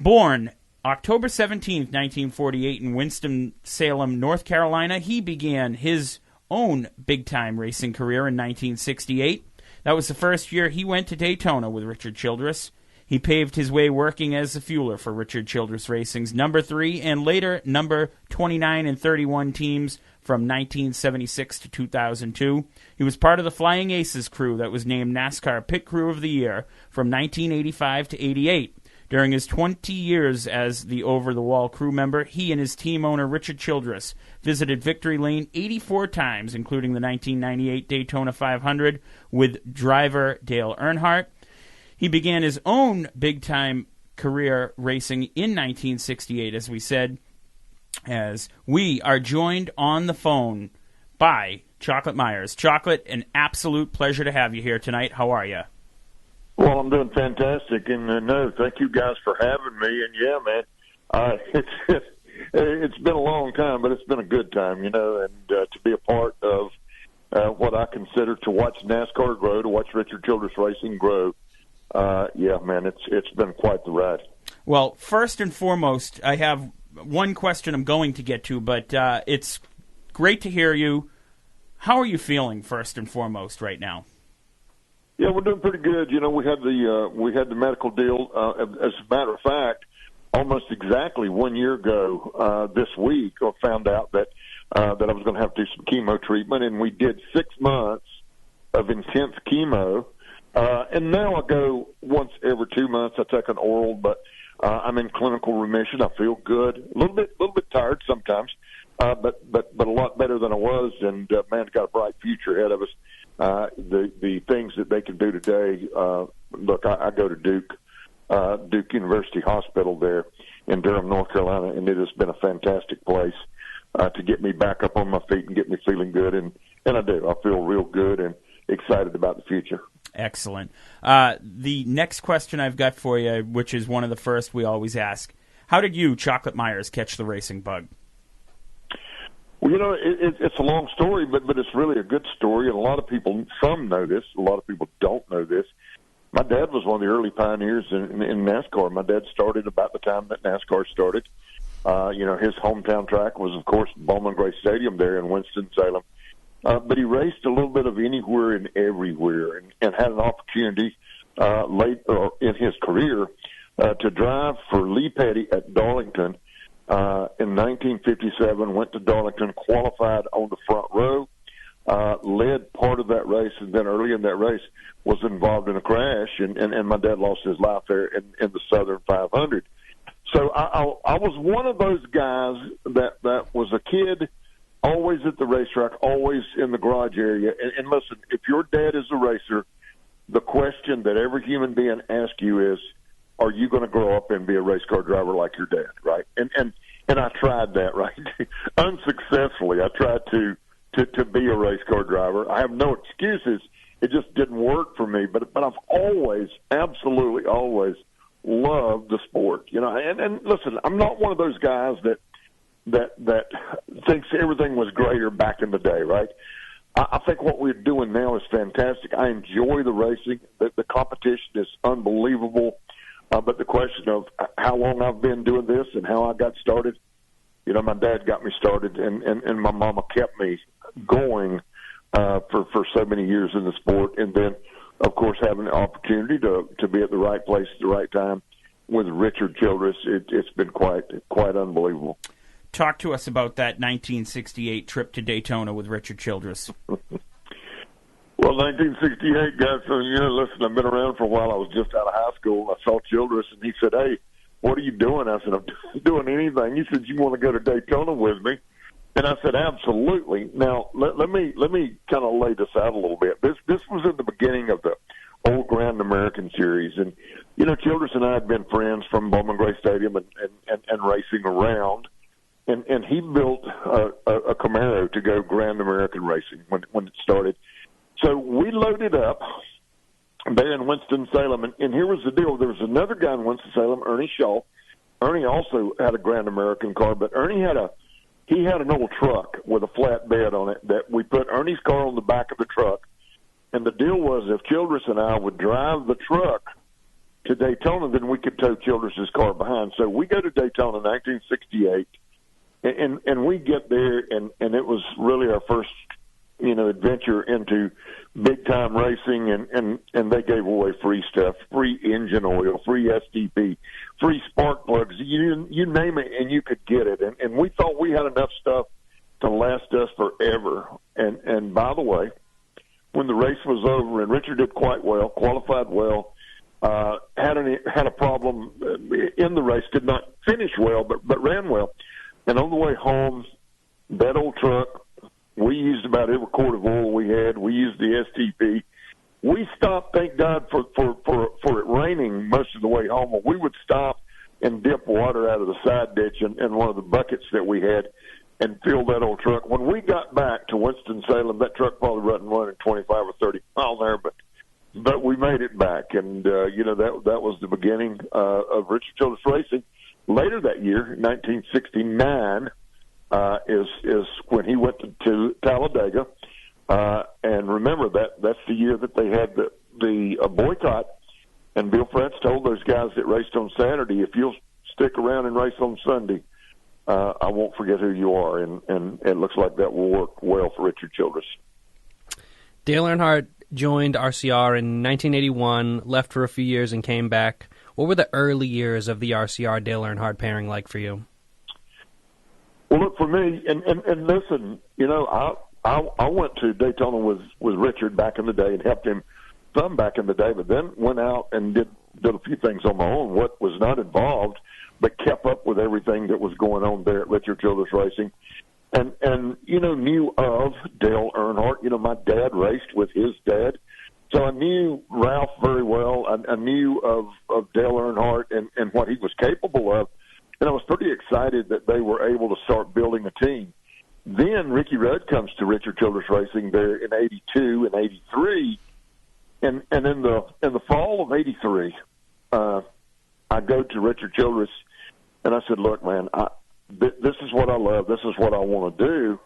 Born October 17th, 1948 in Winston-Salem, North Carolina, he began his own big-time racing career in 1968. That was the first year he went to Daytona with Richard Childress. He paved his way working as a fueler for Richard Childress Racing's number 3 and later number 29 and 31 teams from 1976 to 2002. He was part of the Flying Aces crew that was named NASCAR Pit Crew of the Year from 1985 to 88. During his 20 years as the over-the-wall crew member, he and his team owner, Richard Childress, visited Victory Lane 84 times, including the 1998 Daytona 500 with driver Dale Earnhardt. He began his own big-time career racing in 1968, as we said, as we are joined on the phone by Chocolate Myers. Chocolate, an absolute pleasure to have you here tonight. How are you? Well, I'm doing fantastic, and no, thank you guys for having me. And yeah, man, it's been a long time, but it's been a good time, and to be a part of what I consider to watch NASCAR grow, to watch Richard Childress Racing grow. Yeah, man, it's been quite the ride. Well, first and foremost, I have one question I'm going to get to, but it's great to hear you. How are you feeling, first and foremost, right now? Yeah, we're doing pretty good. We had the medical deal. As a matter of fact, almost exactly 1 year ago this week, I found out that I was going to have to do some chemo treatment, and we did 6 months of intense chemo. And now I go once every 2 months. I take an oral, but I'm in clinical remission. I feel good. A little bit tired sometimes, but a lot better than I was. And man, got a bright future ahead of us. The things that they can do today. Look, I go to Duke University Hospital there in Durham, North Carolina, and it has been a fantastic place to get me back up on my feet and get me feeling good. And I do. I feel real good and excited about the future. Excellent. The next question I've got for you, which is one of the first we always ask, how did you, Chocolate Myers, catch the racing bug? Well, it's a long story, but it's really a good story, and a lot of people, some know this, a lot of people don't know this. My dad was one of the early pioneers in NASCAR. My dad started about the time that NASCAR started. His hometown track was, of course, Bowman Gray Stadium there in Winston-Salem. But he raced a little bit of anywhere and everywhere, and had an opportunity late in his career to drive for Lee Petty at Darlington in 1957. Went to Darlington, qualified on the front row, led part of that race, and then early in that race was involved in a crash, and my dad lost his life there in the Southern 500. So I was one of those guys that was a kid, always at the racetrack, always in the garage area. And listen, if your dad is a racer, the question that every human being asks you is, are you going to grow up and be a race car driver like your dad, right? And I tried that, right? Unsuccessfully. I tried to be a race car driver. I have no excuses. It just didn't work for me. But I've always, absolutely always loved the sport. And listen, I'm not one of those guys that thinks everything was greater back in the day, right? I think what we're doing now is fantastic. I enjoy the racing. The competition is unbelievable. But the question of how long I've been doing this and how I got started, my dad got me started, and my mama kept me going for so many years in the sport. And then, of course, having the opportunity to be at the right place at the right time with Richard Childress, it's been quite unbelievable. Talk to us about that 1968 trip to Daytona with Richard Childress. Well, 1968, guys, listen, I've been around for a while. I was just out of high school. I saw Childress, and he said, "Hey, what are you doing?" I said, "I'm doing anything." He said, "You want to go to Daytona with me?" And I said, "Absolutely." Now, let me kind of lay this out a little bit. This was in the beginning of the old Grand American Series. And, Childress and I had been friends from Bowman Gray Stadium and racing around. And he built a Camaro to go Grand American Racing when it started. So we loaded up there in Winston-Salem, and here was the deal. There was another guy in Winston-Salem, Ernie Shaw. Ernie also had a Grand American car, but Ernie had an old truck with a flat bed on it that we put Ernie's car on the back of the truck. And the deal was if Childress and I would drive the truck to Daytona, then we could tow Childress's car behind. So we go to Daytona in 1968, and we get there, and it was really our first, adventure into big-time racing, and they gave away free stuff, free engine oil, free SDP, free spark plugs. You name it, and you could get it. And we thought we had enough stuff to last us forever. And by the way, when the race was over, and Richard did quite well, qualified well, had a problem in the race, did not finish well, but ran well. And on the way home, that old truck, we used about every quart of oil we had. We used the STP. We stopped, thank God, for it raining most of the way home. We would stop and dip water out of the side ditch in one of the buckets that we had and fill that old truck. When we got back to Winston-Salem, that truck probably wasn't running 25 or 30 miles an hour, but we made it back. And, that was the beginning of Richard Childress Racing. Later that year, 1969, is when he went to Talladega. And remember, that's the year that they had the boycott. And Bill France told those guys that raced on Saturday, if you'll stick around and race on Sunday, I won't forget who you are. And it looks like that will work well for Richard Childress. Dale Earnhardt joined RCR in 1981, left for a few years, and came back. What were the early years of the RCR Dale Earnhardt pairing like for you? Well, look, for me, and listen, I went to Daytona with Richard back in the day and helped him some back in the day, but then went out and did a few things on my own, what was not involved, but kept up with everything that was going on there at Richard Childress Racing. And knew of Dale Earnhardt. My dad raced with his dad. So I knew Ralph very well. I knew of Dale Earnhardt and what he was capable of. And I was pretty excited that they were able to start building a team. Then Ricky Rudd comes to Richard Childress Racing there in 82 and 83. And in the fall of 83, I go to Richard Childress and I said, look, man, this is what I love. This is what I want to do.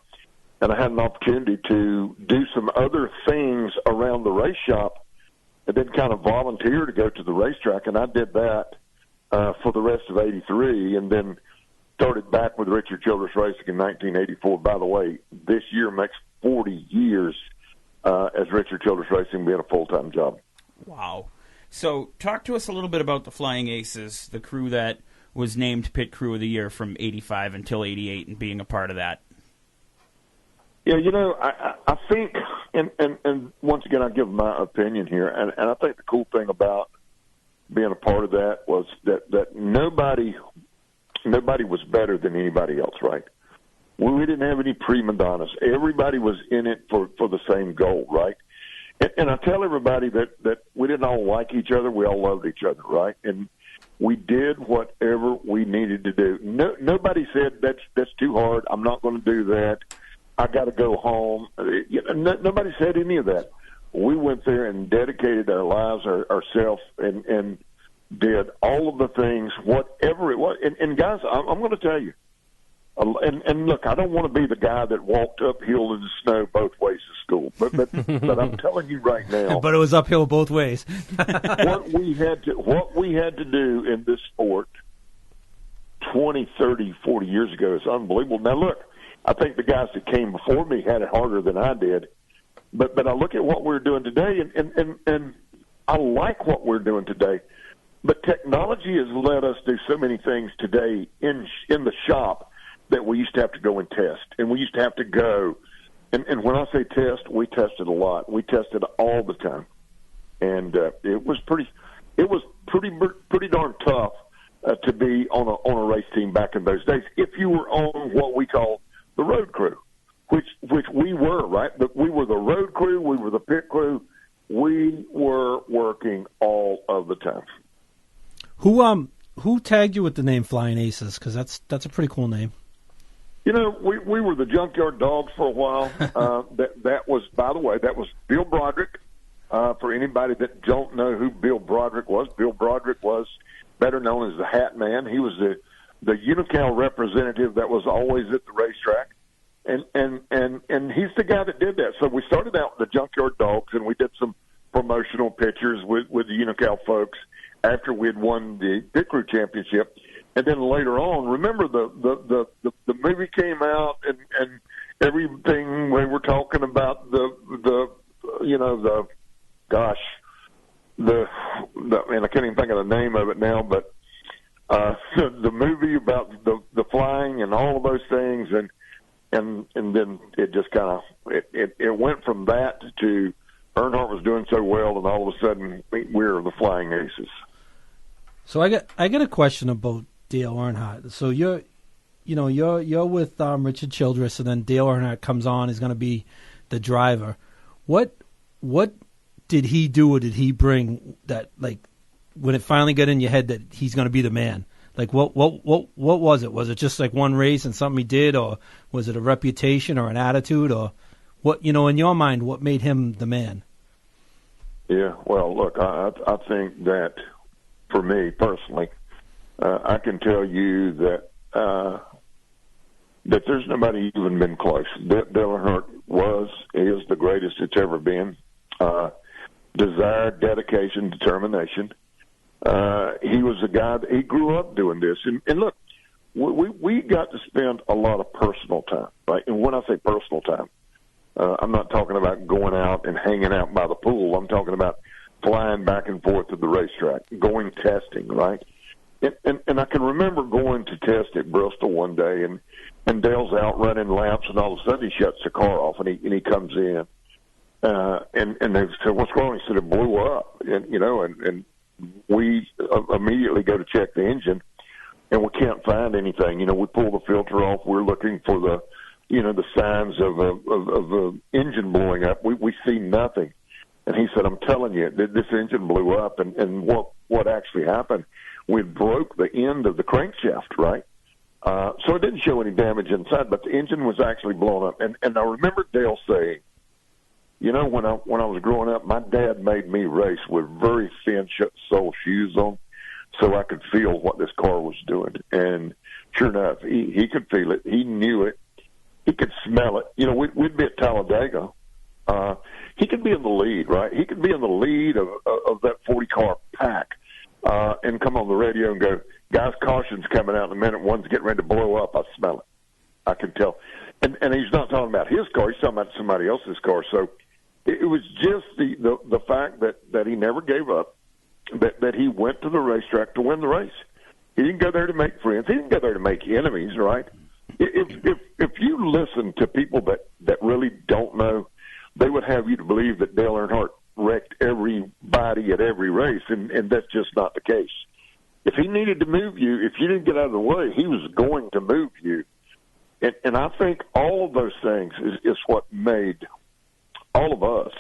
And I had an opportunity to do some other things around the race shop and then kind of volunteer to go to the racetrack. And I did that for the rest of 83 and then started back with Richard Childress Racing in 1984. By the way, this year makes 40 years as Richard Childress Racing being a full-time job. Wow. So talk to us a little bit about the Flying Aces, the crew that was named Pit Crew of the Year from 85 until 88 and being a part of that. Yeah, I think, and once again, I give my opinion here, and I think the cool thing about being a part of that was that nobody was better than anybody else, right? We didn't have any prima donnas. Everybody was in it for the same goal, right? And I tell everybody that we didn't all like each other. We all loved each other, right? And we did whatever we needed to do. Nobody said, that's too hard. I'm not going to do that. I got to go home. Nobody said any of that. We went there and dedicated our lives, ourselves, and did all of the things, whatever it was. And guys, I'm going to tell you, and look, I don't want to be the guy that walked uphill in the snow both ways to school, but I'm telling you right now. But it was uphill both ways. what we had to do in this sport 20, 30, 40 years ago is unbelievable. Now look, I think the guys that came before me had it harder than I did, but I look at what we're doing today, and I like what we're doing today. But technology has let us do so many things today in the shop that we used to have to go and test, and we used to have to go. And when I say test, we tested a lot. We tested all the time, and it was pretty darn tough to be on a race team back in those days. If you were on what we call the road crew, which we were, right? But we were the road crew. We were the pit crew. We were working all of the time. Who tagged you with the name Flying Aces? Because that's a pretty cool name. We were the Junkyard Dogs for a while. That was, by the way, that was Bill Broderick. For anybody that don't know who Bill Broderick was better known as the Hat Man. He was the Unocal representative that was always at the racetrack, and he's the guy that did that. So we started out with the Junkyard Dogs, and we did some promotional pictures with the Unocal folks. after we had won the Pit Crew Championship. And then later on, remember the movie came out and everything, we were talking about and I can't even think of the name of it now, but the movie about the flying and all of those things, and then it just kind of it went from that to Earnhardt was doing so well, and all of a sudden we're the flying aces. So I get a question about Dale Earnhardt. So you're with Richard Childress, and then Dale Earnhardt comes on. He's going to be the driver. What did he do, or did he bring that, like, when it finally got in your head that he's going to be the man? Like, what was it? Was it just like one race and something he did, or was it a reputation or an attitude, or what? In your mind, what made him the man? Yeah, well, look, I think that for me personally, I can tell you that there's nobody even been close. Dale Earnhardt is the greatest it's ever been. Desire, dedication, determination. He was a guy that he grew up doing this. And look, we got to spend a lot of personal time, right? And when I say personal time, I'm not talking about going out and hanging out by the pool. I'm talking about flying back and forth to the racetrack, going testing, right? And I can remember going to test at Bristol one day, and Dale's out running laps, and all of a sudden he shuts the car off, and he comes in. And they said, "What's wrong?" He said, "It blew up." And we immediately go to check the engine, and we can't find anything. We pull the filter off. We're looking for the signs of the engine blowing up. We see nothing. And he said, "I'm telling you, this engine blew up." And what actually happened? We broke the end of the crankshaft, right? So it didn't show any damage inside, but the engine was actually blown up. And I remember Dale saying, when I was growing up, my dad made me race with very thin sole shoes on so I could feel what this car was doing. And sure enough, he could feel it. He knew it. He could smell it. We'd be at Talladega. He could be in the lead, right? He could be in the lead of that 40-car pack and come on the radio and go, "Guys, caution's coming out in a minute. One's getting ready to blow up. I smell it." I can tell. And he's not talking about his car. He's talking about somebody else's car. So it was just the fact that he never gave up, that he went to the racetrack to win the race. He didn't go there to make friends. He didn't go there to make enemies, right? If you listen to people that really don't know, they would have you to believe that Dale Earnhardt wrecked everybody at every race, and that's just not the case. If he needed to move you, if you didn't get out of the way, he was going to move you. And I think all of those things is what made all of us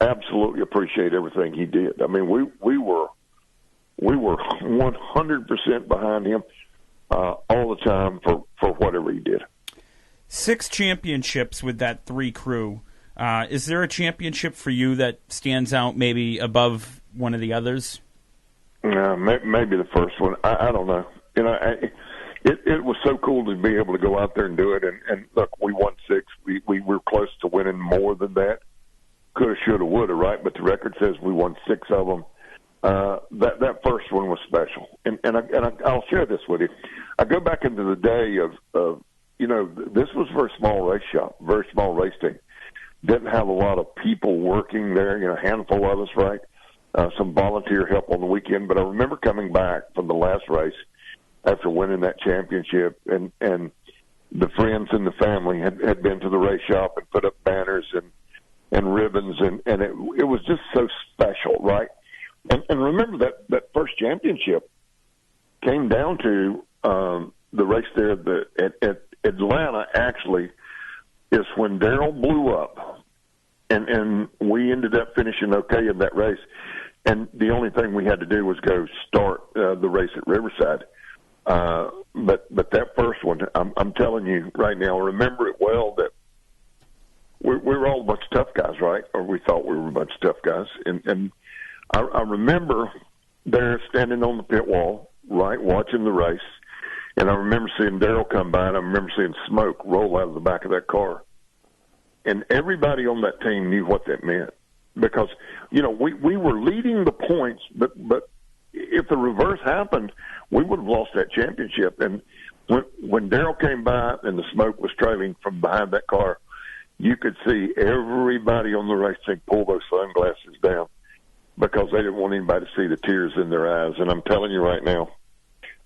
absolutely appreciate everything he did. I mean, we were 100% behind him all the time for whatever he did. 6 championships with that 3 crew. Is there a championship for you that stands out maybe above one of the others? Maybe the first one. I don't know. It was so cool to be able to go out there and do it. And look, we won 6. We were close to winning more than that. Coulda, shoulda, woulda, right? But the record says we won 6 of them. That first one was special. And I'll share this with you. I go back into the day of this was a very small race shop, very small race team. Didn't have a lot of people working there, a handful of us, right? Some volunteer help on the weekend. But I remember coming back from the last race after winning that championship, and the friends and the family had been to the race shop and put up banners and ribbons, and it was just so special, right? And remember that first championship came down to the race there at Atlanta, actually, is when Darrell blew up, and we ended up finishing okay in that race. And the only thing we had to do was go start the race at Riverside. But that first one, I'm telling you right now, I remember it well that we were all a bunch of tough guys, right? Or we thought we were a bunch of tough guys. And I remember there standing on the pit wall, right, watching the race. And I remember seeing Darrell come by, and I remember seeing smoke roll out of the back of that car. And everybody on that team knew what that meant. Because, we were leading the points, but if the reverse happened, we would have lost that championship. And when Darrell came by and the smoke was trailing from behind that car, you could see everybody on the race team pull those sunglasses down because they didn't want anybody to see the tears in their eyes. And I'm telling you right now,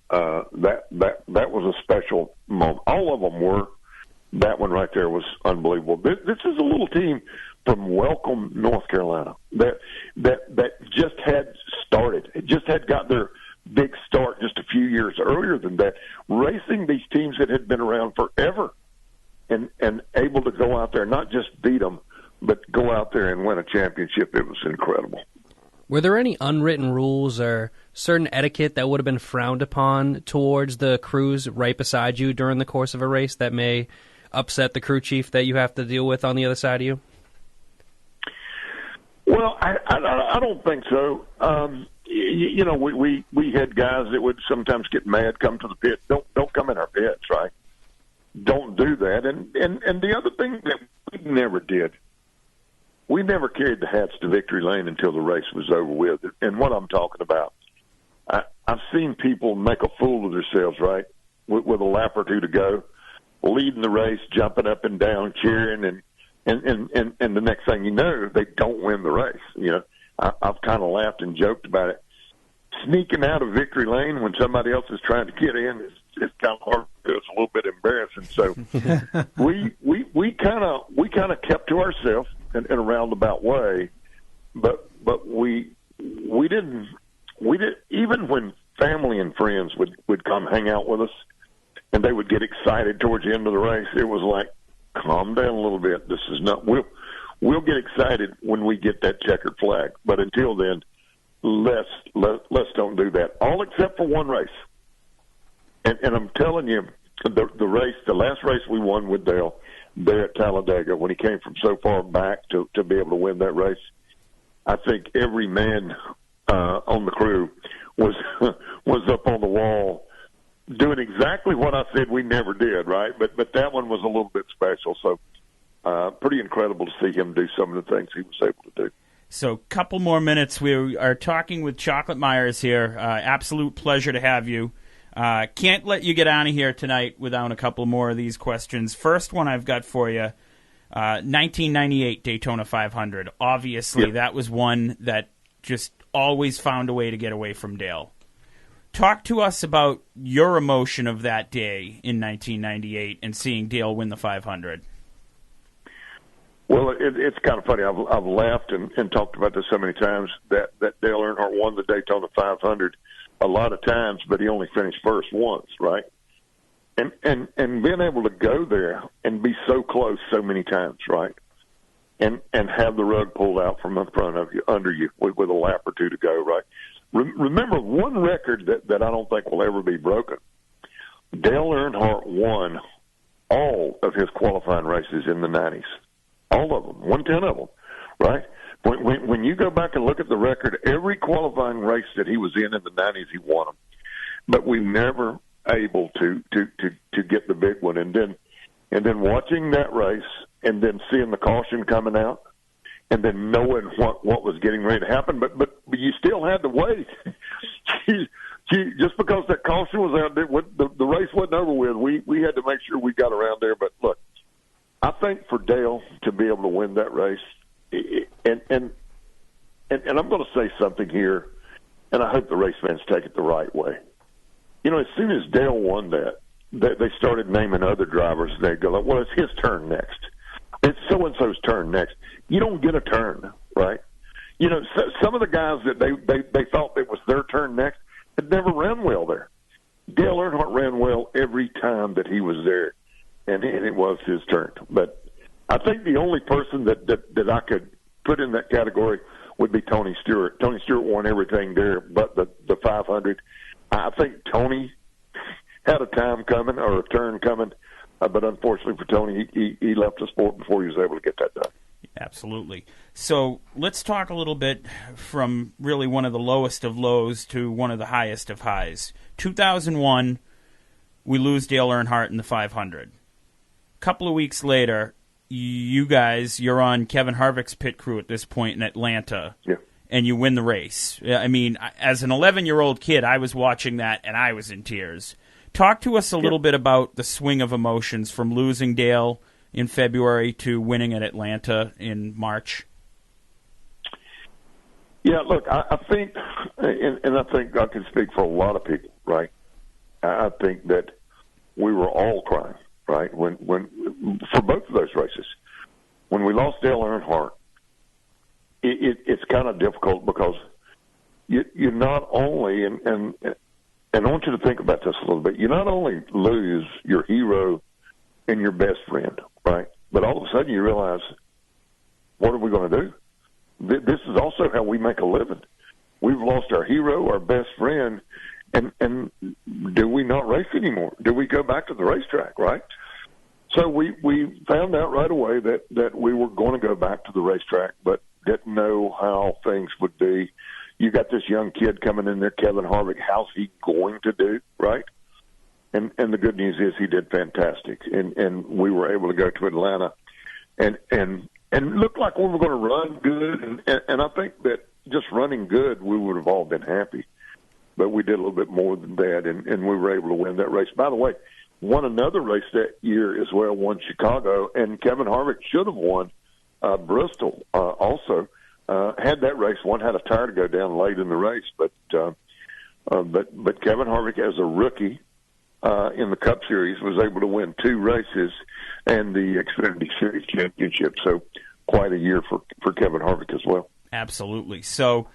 that was a special moment. All of them were. That one right there was unbelievable. This is a little team from Welcome, North Carolina, that just had started. It just had got their big start just a few years earlier than that, racing these teams that had been around forever and able to go out there, not just beat them, but go out there and win a championship. It was incredible. Were there any unwritten rules or certain etiquette that would have been frowned upon towards the crews right beside you during the course of a race that may upset the crew chief that you have to deal with on the other side of you? Well, I don't think so. You know, we had guys that would sometimes get mad, come to the pit. Don't come in our pits, right? Don't do that. And the other thing that we never did, we never carried the hats to victory lane until the race was over with. And what I'm talking about, I've seen people make a fool of themselves, right, with a lap or two to go, leading the race, jumping up and down, cheering, and the next thing you know, they don't win the race. You know, I've kind of laughed and joked about it. Sneaking out of victory lane when somebody else is trying to get in is kind of hard. It's a little bit embarrassing. So we kind of kept to ourselves in a roundabout way, but we didn't even when family and friends would come hang out with us and they would get excited towards the end of the race. It was like, calm down a little bit. This is not. We'll get excited when we get that checkered flag, but until then, let's don't do that. All except for one race, and I'm telling you, the last race we won with Dale there at Talladega, when he came from so far back to be able to win that race, I think every man on the crew was up on the wall doing exactly what I said we never did, right? But that one was a little bit special. So pretty incredible to see him do some of the things he was able to do. So couple more minutes. We are talking with Chocolate Myers here. Absolute pleasure to have you. Can't let you get out of here tonight without a couple more of these questions. First one I've got for you, 1998 Daytona 500. Obviously, That was one that just always found a way to get away from Dale. Talk to us about your emotion of that day in 1998 and seeing Dale win the 500. Well, it's kind of funny. I've laughed and talked about this so many times that Dale Earnhardt won the Daytona 500 a lot of times, but he only finished first once, right? And being able to go there and be so close so many times, right? And have the rug pulled out from in front of you, under you, with a lap or two to go, right? Remember one record that I don't think will ever be broken. Dale Earnhardt won all of his qualifying races in the 90s. All of them, 110 of them, right? When you go back and look at the record, every qualifying race that he was in the 90s, he won them. But we never able to get the big one. And then watching that race and then seeing the caution coming out and then knowing what was getting ready to happen. But you still had to wait. Just because that caution was out there, the race wasn't over with. We had to make sure we got around there. But look, I think for Dale to be able to win that race, and I'm going to say something here, and I hope the race fans take it the right way. You know, as soon as Dale won that, they started naming other drivers. They go, well, it's his turn next. It's so-and-so's turn next. You don't get a turn, right? You know, some of the guys that they thought it was their turn next had never ran well there. Dale Earnhardt ran well every time that he was there, and it was his turn. But I think the only person that I could put in that category would be Tony Stewart. Tony Stewart won everything there but the 500. I think Tony had a time coming or a turn coming, but unfortunately for Tony, he left the sport before he was able to get that done. Absolutely. So let's talk a little bit from really one of the lowest of lows to one of the highest of highs. 2001, we lose Dale Earnhardt in the 500. A couple of weeks later, you're on Kevin Harvick's pit crew at this point in Atlanta. Yeah. and you win the race. I mean, as an 11-year-old kid, I was watching that, and I was in tears. Talk to us a little bit about the swing of emotions from losing Dale in February to winning at Atlanta in March. Yeah, look, I think, and I think I can speak for a lot of people, right? I think that we were all crying, right? When for both of those races, when we lost Dale Earnhardt, it's kind of difficult because you not only and I want you to think about this a little bit. You not only lose your hero and your best friend, right? But all of a sudden you realize, what are we going to do? This is also how we make a living. We've lost our hero, our best friend, and do we not race anymore? Do we go back to the racetrack, right? So we found out right away that we were going to go back to the racetrack, but didn't know how things would be. You got this young kid coming in there, Kevin Harvick. How's he going to do, right? And the good news is he did fantastic, and we were able to go to Atlanta and looked like we were going to run good. And I think that just running good, we would have all been happy. But we did a little bit more than that, and we were able to win that race. By the way, won another race that year as well, won Chicago, and Kevin Harvick should have won Bristol also. Had that race won, had a tire to go down late in the race, but Kevin Harvick as a rookie in the Cup Series was able to win 2 races and the Xfinity Series championship. So quite a year for Kevin Harvick as well. Absolutely. So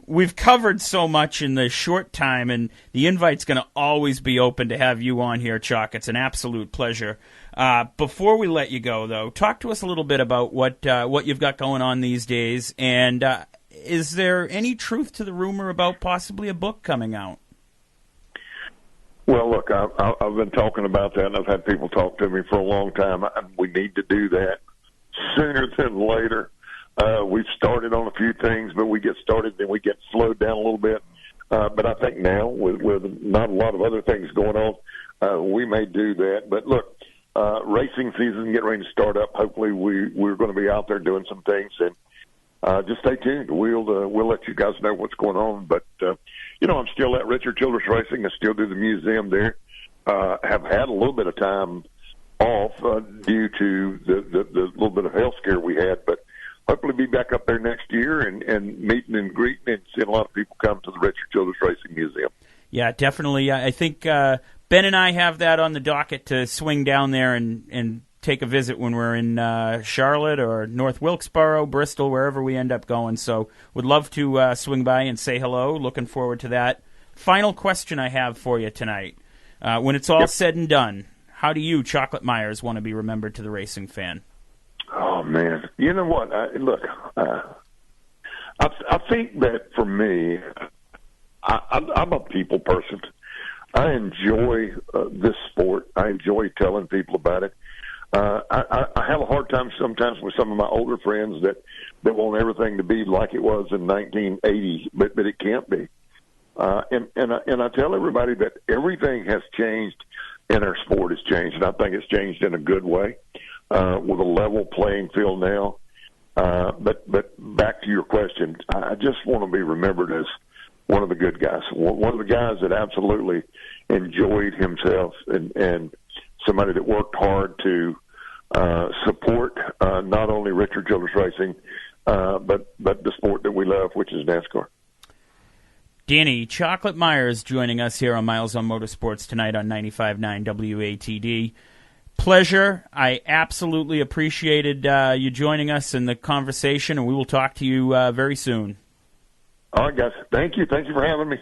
we've covered so much in the short time, and the invite's going to always be open to have you on here, Chuck. It's an absolute pleasure. Before we let you go, though, talk to us a little bit about what you've got going on these days, and is there any truth to the rumor about possibly a book coming out? Well, look, I've been talking about that, and I've had people talk to me for a long time. We need to do that sooner than later. We've started on a few things, but we get started, then we get slowed down a little bit. But I think now, with not a lot of other things going on, we may do that. But look, racing season getting ready to start up. Hopefully, we're going to be out there doing some things, and just stay tuned. We'll let you guys know what's going on. But I'm still at Richard Childress Racing. I still do the museum there. Have had a little bit of time off due to the little bit of health scare we had, but hopefully be back up there next year and meeting and greeting and seeing a lot of people come to the Richard Childress Racing Museum. Yeah, definitely. I think Ben and I have that on the docket to swing down there and take a visit when we're in Charlotte or North Wilkesboro, Bristol, wherever we end up going. So would love to swing by and say hello. Looking forward to that. Final question I have for you tonight. When it's all said and done, how do you, Chocolate Myers, want to be remembered to the racing fan? Oh, man. You know what? I think that for me, I'm a people person. I enjoy this sport. I enjoy telling people about it. I have a hard time sometimes with some of my older friends that want everything to be like it was in 1980, but it can't be. And I tell everybody that everything has changed and our sport has changed, and I think it's changed in a good way. With a level playing field now. But back to your question, I just want to be remembered as one of the good guys, one of the guys that absolutely enjoyed himself and somebody that worked hard to support not only Richard Childress Racing, but the sport that we love, which is NASCAR. Danny Chocolate Myers joining us here on Miles on Motorsports tonight on 95.9 WATD. Pleasure. I absolutely appreciated you joining us in the conversation, and we will talk to you very soon. All right, guys. Thank you. Thank you for having me.